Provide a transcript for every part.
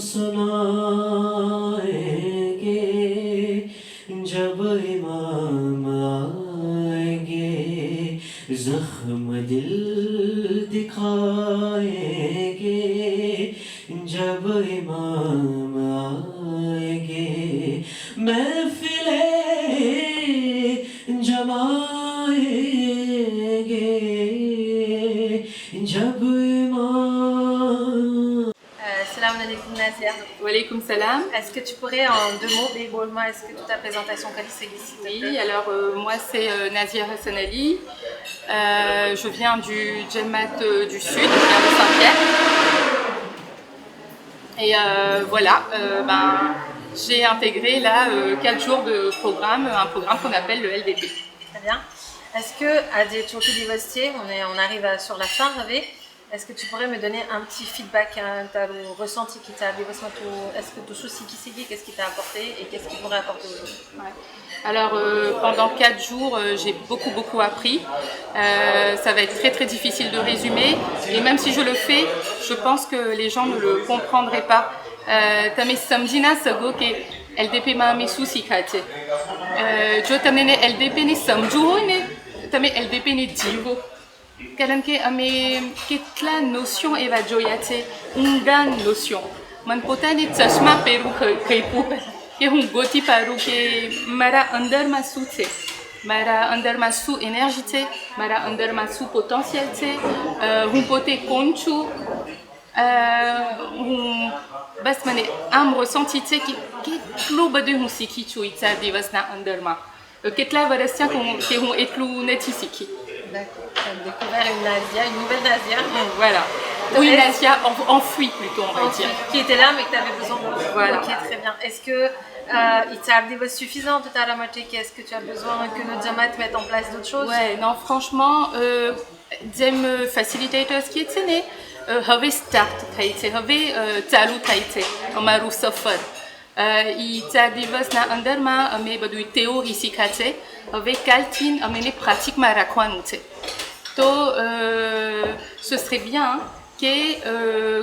सुनाएंगे जब इमाम आएंगे जख्म दिल दिखाएंगे जब इमाम आएंगे महफिले जमाएंगे जब इमाम Salam alaikum Nazia. Walaikum salam. Est-ce que tu pourrais en 2 mots, brièvement, est-ce que ta présentation qualifiée s'il te plaît? Oui, alors moi c'est Nazia Hassan Ali. Je viens du Djemat du Sud, je viens de Saint-Pierre. Et voilà, j'ai intégré là 4 jours de programme, un programme qu'on appelle le LDP. Très bien. Est-ce que à des tours d'université, on arrive sur la fin, Ravé? Est-ce que tu pourrais me donner un petit feedback, tu as le ressenti qui t'a arrivé? Est-ce que tu souci qui s'est dit, qu'est-ce qui t'a apporté et qu'est-ce qui pourrait apporter aujourd'hui? Ouais. Alors pendant 4 jours, j'ai beaucoup appris. Ça va être très difficile de résumer. Et même si je le fais, je pense que les gens ne le comprendraient pas. Tame samjina sago ke LDP ma me susi khate. Jo tamne ne LDP ne samju ho ne tame LDP ne jivo. કારણ કે અમે કેટલા નોશન એવા જોયા છે, ઊંડા નોશન. મને પોતાને ચશ્મા પહેરવું ગયું કે હું ગોતી પાડું કે મારા અંદરમાં શું છે, મારા અંદરમાં શું એનર્જી છે, મારા અંદરમાં શું પોટેન્શિયલ છે, હું પોતે કોણ છું. હું બસ મને આમ રસંતી છે કે કેટલું બધું હું શીખી છું એ 4 દિવસના અંદરમાં. કેટલા વર્ષ થયા કે હું એટલું નથી શીખી. D'accord, tu as découvert une Nazia, une nouvelle Nazia. Voilà. Ou une Nazia enfouie plutôt, on va dire. Qui était là mais que tu avais besoin de... Voilà. Ok, très bien. Est-ce que il t'a arrivé suffisant de ta ramatique? Est-ce que tu as besoin que le Djamat mette en place d'autres choses? Ouais, non, franchement, j'aime facilitators qui est né. Have start થાય છે, હવે ચાલુ થાય છે અમારું સફર. એ 4 દિવસના અંદરમાં અમે બધું થિયોરી શીખ્યા છે. હવે કાલથી અમે એને પ્રાક્ટિકમાં રાખવાનું છે. તો ce serait bien કે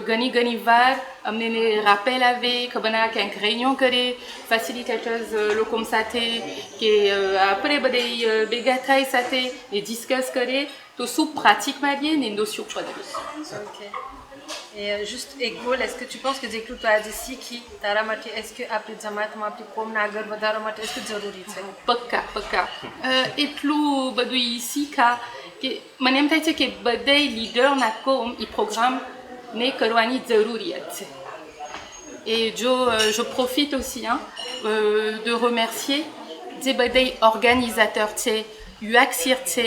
ઘણી વાર અમને rappel આવે, ખબર ના ક્યાંક réunion કરે, facilitators લોકો સાથે કે આપણે બધા ભેગા થાય સાથે એ ડિસ્કસ કરે તો શું પ્રાક્ટિકમાં લઈએ ને નોશન પડે. Ok. Et juste école, est-ce que tu penses que જેટલું તો આજે શીખી તારા માટે, est-ce que આપણે જમાતમાં આપણી કોમના આગળ વધારવા માટે est-ce que જરૂરી છે? પક્કા એટલું બધું ઈ શીખા કે મને એમ થાય છે કે બધાય લીડરના કોમ ઈ પ્રોગ્રામને કરવાની જરૂરિયાત છે. Et je profite aussi de remercier જે બધાય ઓર્ગેનિઝેટર છે, UAXIR છે.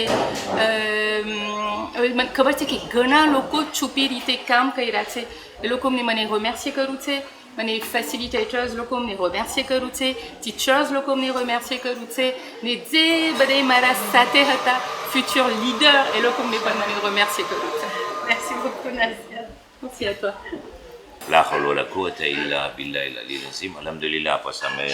મને ખબર છે કે ઘણા લોકો છુપી રીતે કામ કર્યા છે. એ લોકોને મને remercier કરવું છે. મને facilitators લોકો મને remercier કરવું છે. teachers લોકો મને remercier કરવું છે. ને જે બધા મારા સાથે હતા futur leader એ લોકો મને remercier કરવું છે. Merci beaucoup Nazia. Merci à toi. La hawla wala quwwata illa billahi al-aliyyil azim. Alhamdulillah apa sama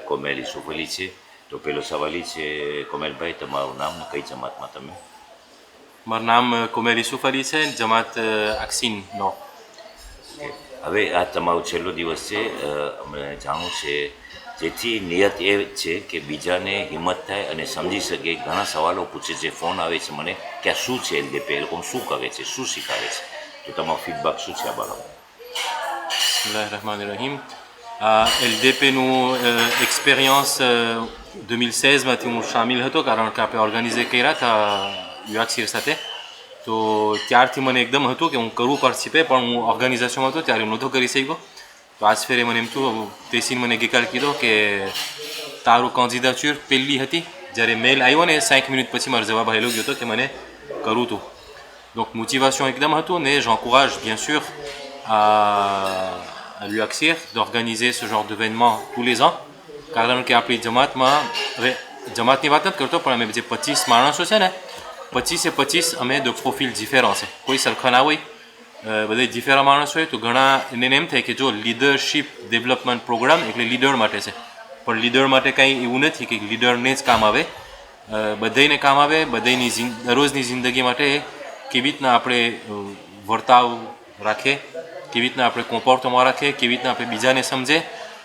Komeli Sufalice. તો પેલો સવાલ એ છે કોમેલભાઈ, તમારું નામ ને કઈ જમાતમાં તમે? મારું નામ કોમેલી સુફરી છે, જમાત આક્સિન નો. હવે આ તમારો છેલ્લો દિવસ છે, અમને જાણવું છે જેથી નિયત એ છે કે બીજાને હિંમત થાય અને સમજી શકે. ઘણા સવાલો પૂછે છે, ફોન આવે છે મને કે આ શું છે એલડીપી, એ લોકો શું કરે છે, શું શીખવાડે છે, તો તમારો ફીડબેક શું છે આ બાબત? બિસ્મિલ્લાહિર્રહમાનિર્રહીમ. એલડીપીનું એક્સપિરિયન્સ 2016માંથી હું શામિલ હતો, કારણ કે આપણે ઓર્ગેનાઇઝ કર્યા હતા UAXIR સાથે. તો ત્યારથી મને એકદમ હતું કે હું કરવું પાર્ટિસિપેટ, પણ હું ઓર્ગેનાઇઝેશનમાં હતો ત્યારે હું નહોતો કરી શક્યો. તો આજ ફેરે મને એમ થયું, તેસીને મને ગઈકાલ કીધો કે તારું કેન્ડિડેચર પહેલી હતી, જ્યારે મેલ આવ્યો ને 5 મિનિટ પછી મારો જવાબ આવેલો ગયો હતો કે મને કરવું હતું. Donc motivation એકદમ હતું, ને j'encourage bien sûr à l'UAXIR d'organiser ce genre d'événement tous les ans. કારણ કે આપણી જમાતમાં, હવે જમાતની વાત નથી કરતો, પણ અમે જે 25 માણસો છે ને, 25 અમે de profil différents છે. કોઈ સરખા ના હોય, બધા ડિફરન્ટ માણસ હોય. તો ઘણા એને એમ થાય કે જો લીડરશિપ ડેવલપમેન્ટ પ્રોગ્રામ એટલે લીડર માટે છે, પણ લીડર માટે કાંઈ એવું નથી કે લીડરને જ કામ આવે, બધાને કામ આવે. બધાની દરરોજની જિંદગી માટે કેવી રીતના આપણે વર્તાવ રાખે કેવી રીતના આપણે comportement રાખીએ, કેવી રીતના આપણે બીજાને સમજે,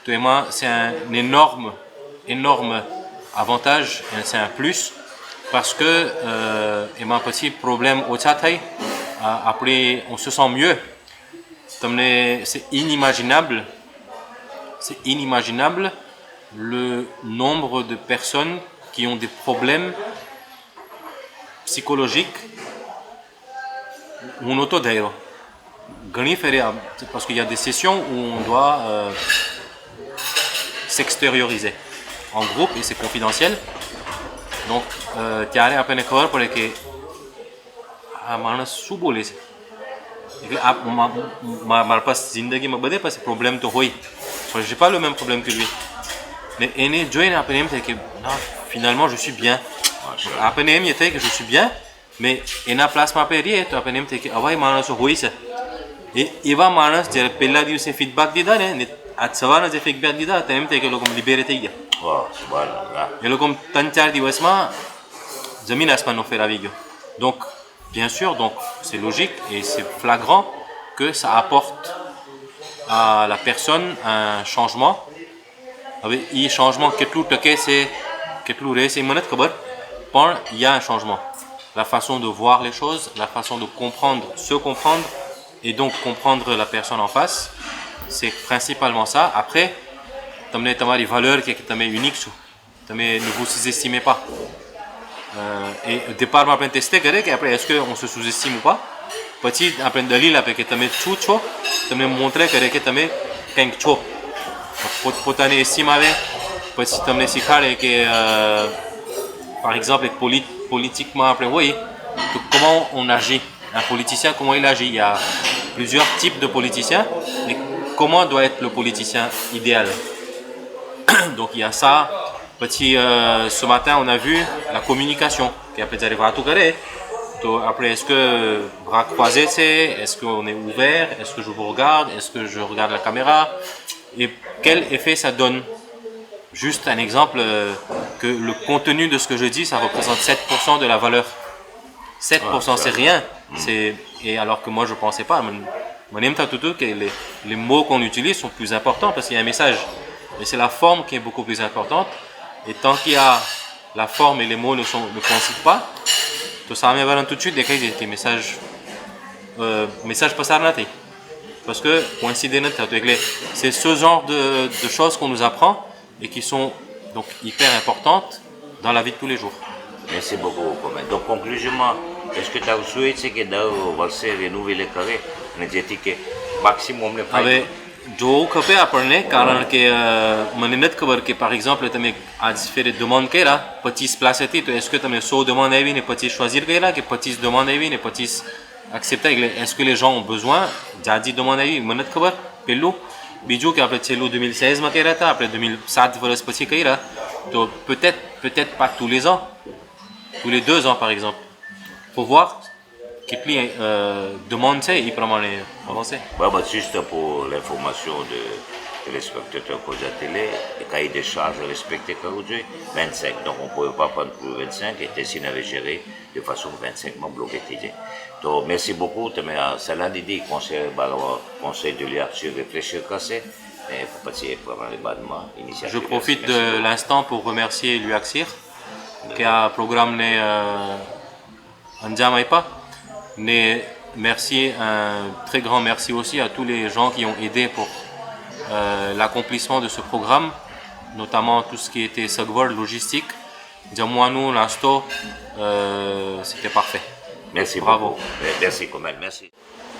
તો એમાં c'est un énorme avantage, c'est un plus, parce que એમાં પછી problème ઓછા થાય, આપણે on se sent mieux. C'est inimaginable le nombre de personnes qui ont des problèmes psychologiques ou autodairo. Parce qu'il y a des sessions où on doit s'extérioriser en groupe et c'est confidentiel. Donc, tu as appris à cover pour que मानस શું બોલે છે એટલે મારા પાસે જિંદગીમાં બધે પાસે પ્રોબ્લેમ તો હોય, j'ai pas le même problème que lui, mais એને જોઈને આપણે એમ થાય કે ના finalement je suis bien, આપણે એમ થાય કે je suis bien, mais એના પ્લાસમાં આપણે રહીએ તો આપણે એમ થાય કે આવા માણસો હોય છે. એ એવા માણસ જ્યારે પહેલા દિવસે ફીડબેક દીધા ને આજ સવારના જે ફીડબેક દીધા તો એમ થાય કે લોકો લિબેરે થઈ ગયા. એ લોકો 3-4 દિવસમાં જમીન આસમાનનો ફેર આવી ગયો. Donc bien sûr, donc c'est logique et c'est flagrant que ça apporte à la personne un changement. Ce changement, il y a un changement. La façon de voir les choses, la façon de comprendre, se comprendre et donc comprendre la personne en face, c'est principalement ça. Après, tu as des valeurs qui sont uniques, ne vous sous-estimez pas. Et au départ, on a testé après est-ce qu'on se sous-estime ou pas. Petit après dalil après que tu as chucho, tu as montré que tu as quelque chose. Pour t'en estimer, petit tu as sikhare que par exemple politiquement après oui, comment on agit. Un politicien, comment il agit. Il y a plusieurs types de politiciens, mais comment doit être le politicien idéal. Donc il y a ça. Petit, ce matin, on a vu la communication qui a peut-être à tout carré. Après, est-ce que bras croisés, est-ce qu'on est ouvert, est-ce que je vous regarde, est-ce que je regarde la caméra, et quel effet ça donne. Juste un exemple, que le contenu de ce que je dis, ça représente 7% de la valeur. 7%, c'est rien. Et alors que moi, je pensais pas. Que les mots qu'on utilise sont plus importants parce qu'il y a un message. Mais c'est la forme qui est beaucoup plus importante. Et tant qu'il y a la forme et les mots ne coïncident pas, ça va tout de suite des messages passar na tay. Parce que coïncider c'est ce genre de choses qu'on nous apprend et qui sont donc hyper importantes dans la vie de tous les jours. Merci beaucoup. Donc conclusivement, est-ce que tu as souhaité que dans le renouveler carré, on a dit que maximum le prix जो खपे आपने कारण के मैंने नत खबर के par exemple तमे आज फिर demande केरा 25 प्लास थी तो est-ce que तमे 100 demande आई ने 25 choisir केरा कि 25 demande आई ने 25 accepter est-ce que les gens ont besoin जाजी demande आई મને નત ખબર પેલું બીજું કે આપણે છેલ્લું 2016 માં કર્યા હતા આપણે 2007 વર્ષ પછી કર્યા તો peut-être pas tous les ans, tous les 2 ans par exemple. Faut voir કેટલી demande c'est y પ્રમાણે avancer. Juste pour l'information de téléspectateurs pour la télé, le cahier des charges respecté qu'aujourd'hui 25, donc on ne pouvait pas prendre pour 25 et Tessin avait géré de façon 25 bloqué. Donc merci beaucoup, cela dit conseil de lui sur réfléchir cassé, mais il faut pas tirer vraiment les badements. Je profite de l'instant pour remercier l'UAXIR qui a programmé Anjam Aipa. Mais merci, un très grand merci aussi à tous les gens qui ont aidé pour l'accomplissement de ce programme, notamment tout ce qui était Sagwar, logistique. Jamouanou, l'insto, c'était parfait. Merci. Bravo. Beaucoup. Merci quand même, merci.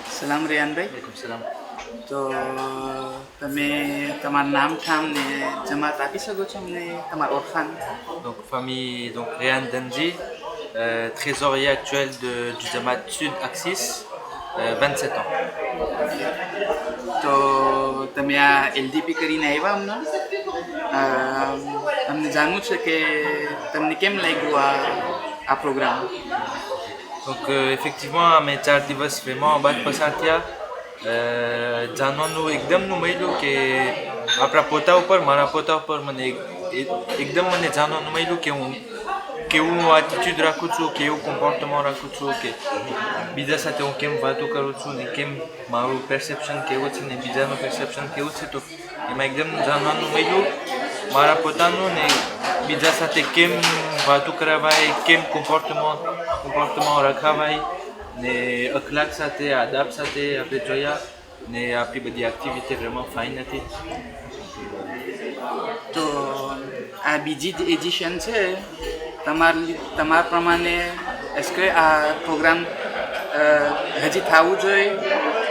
Salam Rian bhai. Salam. તો તમે તમારું નામ ઠામ ને જમાત આપી શકો છો અમને તમારું ઓળખાણ. Donc famille donc Réan Denji, trésorier actuel du Jamaat Sud Axis, 27 ans. તો તમે આ LDP કરીને આવ્યા હમણાં તમને જાણવું છે કે તમને કેમ લાગ્યું આ પ્રોગ્રામ. Donc effectivement mes 4 દિવસ vraiment બાદ પસાર થયા. જાણવાનું એકદમનું મળ્યું કે આપણા પોતા ઉપર મારા પોતા ઉપર મને એકદમ મને જાણવાનું મળ્યું કે હું કેવું એટીટ્યુડ રાખું છું કેવું કોમ્પોર્ટમેન્ટ રાખું છું કે બીજા સાથે હું કેમ વાતો કરું છું ને કેમ મારું પરસેપ્શન કેવું છે ને બીજાનું પરસેપ્શન કેવું છે તો એમાં એકદમ જાણવાનું મળ્યું મારા પોતાનું ને બીજા સાથે કેમ વાતો કરાવાય કેમ કોમ્પોર્ટમેન્ટ રખાવાય ને અખલાક સાથે આદાબ સાથે આપણે જોયા ને આપણી બધી એક્ટિવિટી vraiment ફાઇન હતી. તો આ બીજી જ એડિશન છે તમારા પ્રમાણે કે આ પ્રોગ્રામ હજી થવું જોઈએ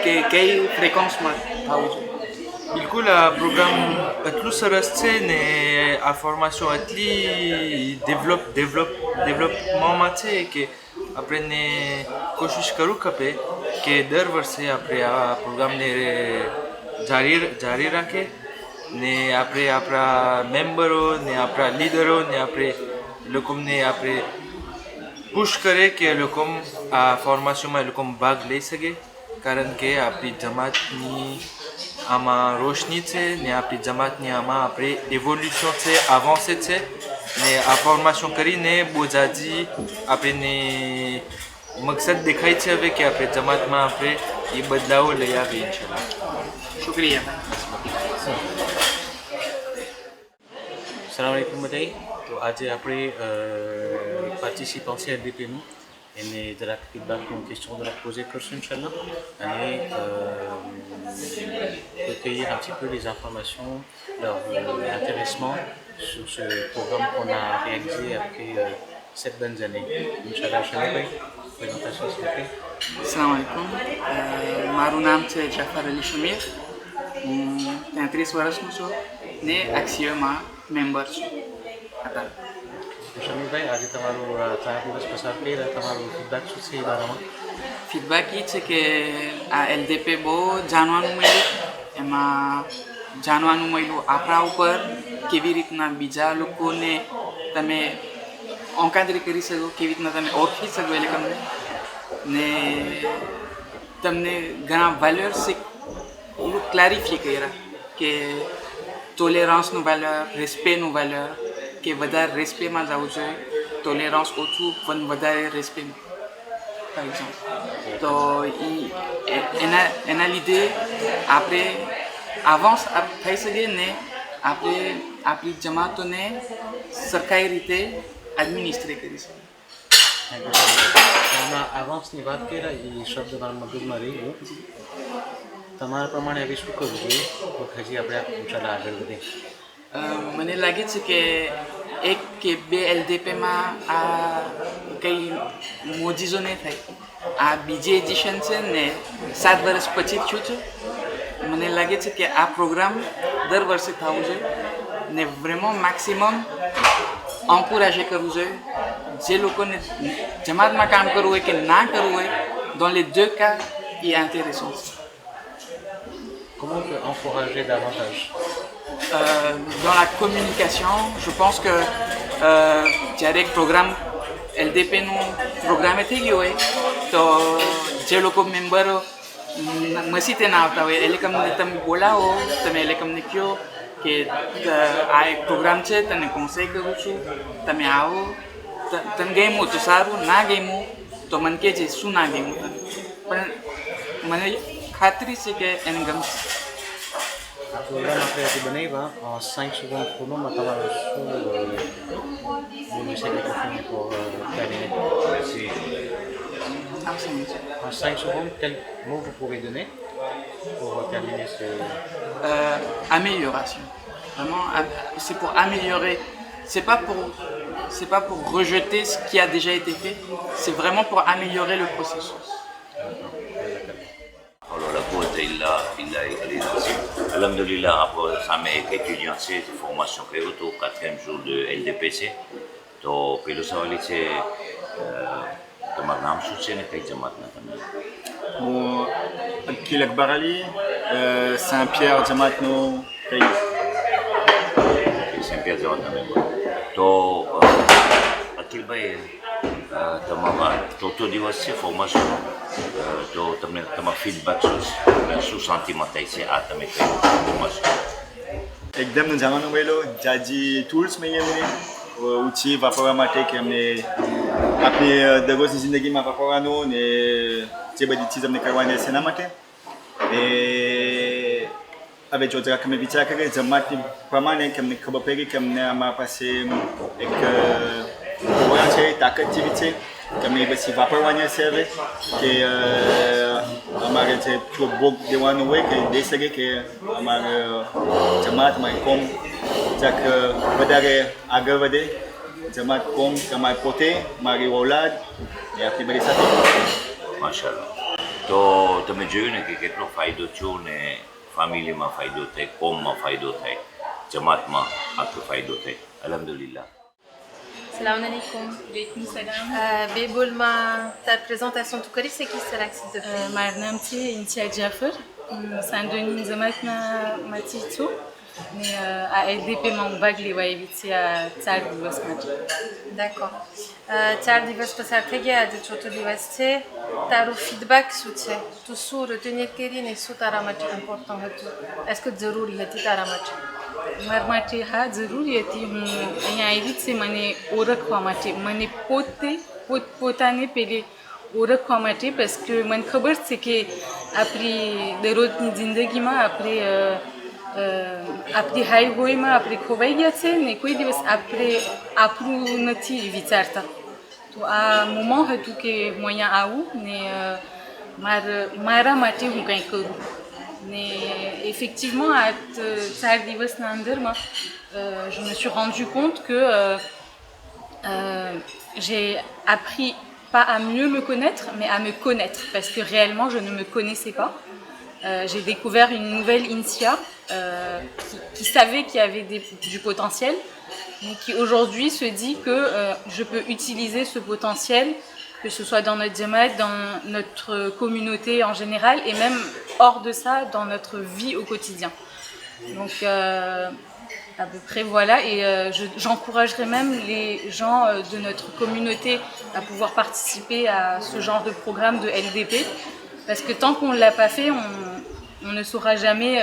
કે કઈ ફ્રિકવન્સમાં થવું જોઈએ? બિલકુલ આ પ્રોગ્રામ એટલું સરસ છે ને આ ફોર્મેશન એટલી ડેવલપમેન્ટમાં છે કે આપણને કોશિશ કરવું ખપે કે દર વર્ષે આપણે આ પ્રોગ્રામને જારી રાખે ને આપણે આપણા મેમ્બરો ને આપણા લીડરો ને આપણે લોકોને આપણે પુશ કરે કે લોકો આ ફોર્મેશનમાં એ લોકો ભાગ લઈ શકે કારણ કે આપણી જમાતની આમાં રોશની છે ને આપણી જમાતની આમાં આપણે એવોલ્યુશન છે અવાન્સે છે ને આ ફોર્મેશન કરીને બહુ જાજી આપણને મકસદ દેખાય છે હવે કે આપણે જમાતમાં આપણે એ બદલાવો લઈ આવીએ ઇન્શાલ્લાહ. શુક્રિયા. સલામ આલેકુમ બધાય. તો આજે આપણે પાર્ટિસિપન્ટ છે LDPનું એને જરાક ફીડબેકનું ક્વેશ્ચન જરાક પોser કરશું ઇન્શાલ્લાહ અને recueillir un petit peu les informations, leur intéressement sur ce programme qu'on a réalisé après 7 bonnes années. Inch'Allah, Shanabai, présentation s'il vous plaît. અસલામ આલેકુમ. મારું નામ છે જાફર અલી શમીર. હું 33 વર્ષનો છું ને એક્સિયોમાં મેમ્બર છું. શમીરભાઈ, આજે તમારું 4 દિવસ પસાર કરી રહ્યા તમારું ફીડબેક શું છે એ બારામાં? ફીડબેક એ છે કે આ LDP બહુ જાણવાનું મળ્યું. એમાં જાણવાનું મળ્યું આપણા ઉપર કેવી રીતના બીજા લોકોને તમે એન્કાડ્રી કરી શકો, કેવી રીતના તમે ઓળખી શકો એ લોકોને ને તમને ઘણા વેલ્યુઅર્સ એવું ક્લેરિફાઈ કર્યા કે ટોલેરન્સનું વેલ્યુઅર, રેસ્પેનું વેલ્યુઅર કે વધારે રેસ્પેમાં જવું જોઈએ, ટોલેરન્સ ઓછું પણ વધારે રેસ્પેમાં ફોર એક્ઝામ્પલ. તો એના લીધે આપણે આવાંસ થઈ શકીએ ને આપણે આપણી જમાતોને સરકારી રીતે એડમિનિસ્ટ્રેટ કરી શકીએ. હમણાં આવાંસની વાત કર્યા એ શબ્દ મારા મગજમાં રહી ગયો. તમારા પ્રમાણે હવે શું કરવું જોઈએ તો હજી આપણે ઇન્શાલ્લાહ આગળ વધીએ? મને લાગે છે કે 1 કે 2 LDPમાં આ કંઈ મોજીજો નહીં થાય. આ બીજી એડિશન છે ને 7 વર્ષ પછી થયું છે. મને લાગે છે કે આ પ્રોગ્રામ દર વર્ષે થવું જોઈએ ને vraiment મેક્સિમમ એન્કોરેજ કરવું જોઈએ. જે લોકોને જમાતમાં કામ કરવું હોય કે ના કરવું હોય, dans les 2 cas il est intéressant. Comment on peut encourager davantage? Dans la communication, je pense que જ્યારે એક પ્રોગ્રામ LDPનું પ્રોગ્રામે થઈ ગયો હોય તો જે લોકો મેમ્બરો મસીતે ના આવતા હોય એ લોકોને તમે બોલાવો, તમે એ લોકોને કહો કે આ એક પ્રોગ્રામ છે, તને કોન્સેલ કરું છું, તમે આવો, તને ગમ્યું તો સારું, ના ગમ્યું તો મને કહેજે શું ના ગમ્યું તને, પણ મને ખાતરી છે કે એને ગમશે. આ પ્રોગ્રામ આપણે આજે બનાવ્યા 5 secondes chronoમાં તમારો શું બોલી શકે pour terminer? En 5 secondes, quel mot vous pouvez donner pour terminer ce... Amélioration. Vraiment, c'est pour améliorer. C'est pas pour rejeter ce qui a déjà été fait. C'est vraiment pour améliorer le processus. Alhamdulillah, après સામે એક એક્યુડિયન્ટ છે ફોર્મેશન કર્યું હતું 4e jour de LDPC. તો પેલો સવાલ એ છે તમારું નામ શું છે ને કઈ જમાતના તમે? હું અકીલ અકબર અલી, Saint-Pierre જમાતનો કઈ Saint-Pierre જમાતના મેમ્બર. તો અકીલભાઈ તમારા ચોથો દિવસ છે ફોર્મેશનનો, તો તમને તમારા ફીડબેક શું શાંતિમાં થાય છે આ તમે કહ્યું ફોર્મેશન? એકદમ જાણવાનું મળ્યું, જાજી ટૂલ્સ મળી અમને uji vapora mate ke हमने अपने दररोजની જિંદગીમાં વાપરવાનું ને જે બધી ચીજ અમને કરવાની છે એના માટે ને હવે જો જરાક અમે વિચાર કરીએ જમાતની પ્રમાણે કે અમને ખબર પડી કે અમને અમારા પાસે એક પ્રોગ્રામ છે તાકાત જેવી છે કે અમે પછી વાપરવાની છે હવે કે અમારે જે ભોગ દેવાનું હોય કે દઈ શકે કે અમારે જમાત મારી કોમ જરાક વધારે આગળ વધે જમાત કોમ તમારે પોતે મારી ઓલાદ એ આપણી બધી સાથે માશાલ્લાહ. તો તમે જોયું ને કે કેટલો ફાયદો થયો ને ફેમિલીમાં ફાયદો થાય, કોમમાં ફાયદો થાય, જમાતમાં આખો ફાયદો થાય. અલ્હમ્દુલિલ્લાહ. Salam alaikum. Béboulma, ta présentation tu connais c'est qui c'est l'accès de Mijn naam is Intia Jaffer. Saint-Denis Zamatna Matito. Mais à LDP Mambag les Waiviti à Tsar Divosmat. D'accord. Tsar Divosmat a de Choto Divoste. T'as le feedback soutien. Tout sous retenir Kérin et sous Taramat important. Est-ce que Zerouri est Taramat? મારા હા જરૂરી હતી હું અહીંયા આવી જ છે મને ઓળખવા માટે મને પોતાને પેલી ઓળખવા માટે parce que મને ખબર છે કે આપણી દરરોજની જિંદગીમાં આપણી હાઈવેમાં આપણે ખોવાઈ ગયા છે ને કોઈ દિવસ આપણે આપણું નથી વિચારતા તો આ મોમેન્ટ હતું કે હું અહીંયા આવું ને મારા માટે હું કંઈ કરું. Mais effectivement, à Tsar Divosna Anderma, je me suis rendu compte que j'ai appris pas à mieux me connaître, mais à me connaître, parce que réellement je ne me connaissais pas. J'ai découvert une nouvelle Intia qui savait qu'il y avait du potentiel, mais qui aujourd'hui se dit que je peux utiliser ce potentiel, que ce soit dans notre jamaat, dans notre communauté en général, et même hors de ça, dans notre vie au quotidien. Donc à peu près voilà, et j'encouragerais même les gens de notre communauté à pouvoir participer à ce genre de programme de LDP, parce que tant qu'on ne l'a pas fait, on ne saura jamais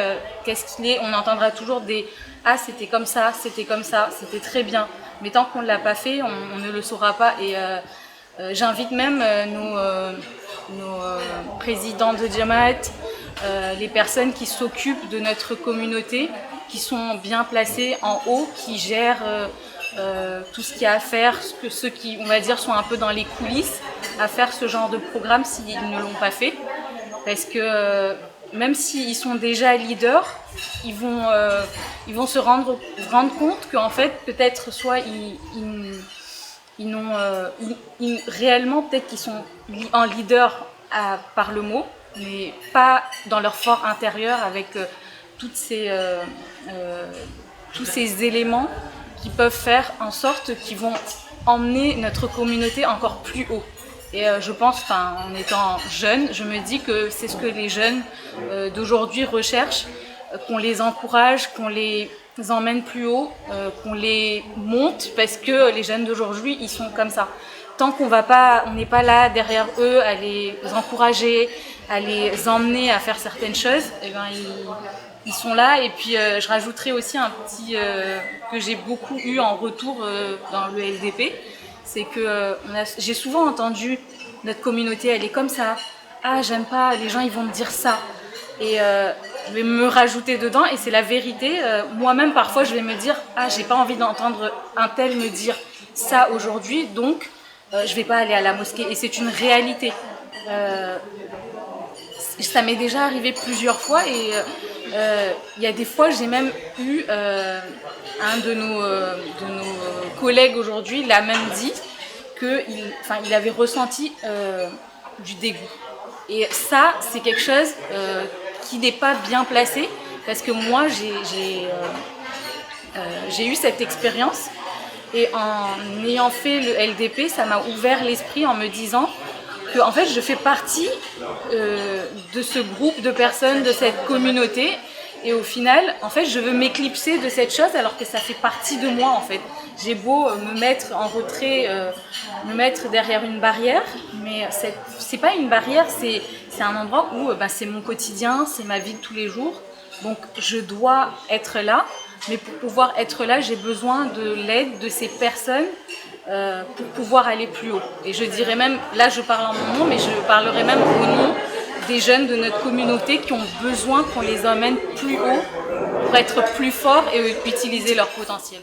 qu'est-ce qu'il est, on entendra toujours des « Ah, c'était comme ça, c'était très bien », mais tant qu'on ne l'a pas fait, on ne le saura pas, et j'invite même nos présidents de Jamaat, les personnes qui s'occupent de notre communauté, qui sont bien placés en haut, qui gèrent tout ce qu'il y a à faire, ceux qui, on va dire, sont un peu dans les coulisses, à faire ce genre de programme s'ils ne l'ont pas fait. Parce que même s'ils sont déjà leaders, ils vont se rendre compte qu'en fait, peut-être soit réellement, peut-être qu'ils sont en leader par le mot, mais pas dans leur fort intérieur avec tous ces éléments qui peuvent faire en sorte qu'ils vont emmener notre communauté encore plus haut. Et je pense, en étant jeune, je me dis que c'est ce que les jeunes d'aujourd'hui recherchent, qu'on les encourage, qu'on les emmène plus haut, qu'on les monte, parce que les jeunes d'aujourd'hui, ils sont comme ça. Tant qu'on n'est pas là derrière eux à les encourager, à les emmener à faire certaines choses, et ben ils sont là. Et puis je rajouterai aussi un petit que j'ai beaucoup eu en retour dans le LDP, c'est que j'ai souvent entendu notre communauté, elle est comme ça. Ah, j'aime pas, les gens ils vont me dire ça. Et je vais me rajouter dedans, et c'est la vérité. Moi-même, parfois, je vais me dire « Ah, j'ai pas envie d'entendre un tel me dire ça aujourd'hui, donc je vais pas aller à la mosquée. » Et c'est une réalité. Ça m'est déjà arrivé plusieurs fois, et il y a des fois, j'ai même eu un de nos collègues aujourd'hui, l'a même dit qu'il avait ressenti du dégoût. Et ça, c'est quelque chose qui n'est pas bien placé, parce que moi j'ai eu cette expérience, et en ayant fait le LDP, ça m'a ouvert l'esprit en me disant que en fait je fais partie de ce groupe de personnes, de cette communauté, et au final en fait je veux m'éclipser de cette chose alors que ça fait partie de moi en fait. J'ai beau me mettre en retrait, me mettre derrière une barrière, mais c'est pas une barrière, c'est un endroit où c'est mon quotidien, c'est ma vie de tous les jours. Donc je dois être là, mais pour pouvoir être là, j'ai besoin de l'aide de ces personnes pour pouvoir aller plus haut. Et je dirais même, là je parle en mon nom, mais je parlerai même au nom des jeunes de notre communauté qui ont besoin qu'on les emmène plus haut pour être plus forts et utiliser leur potentiel.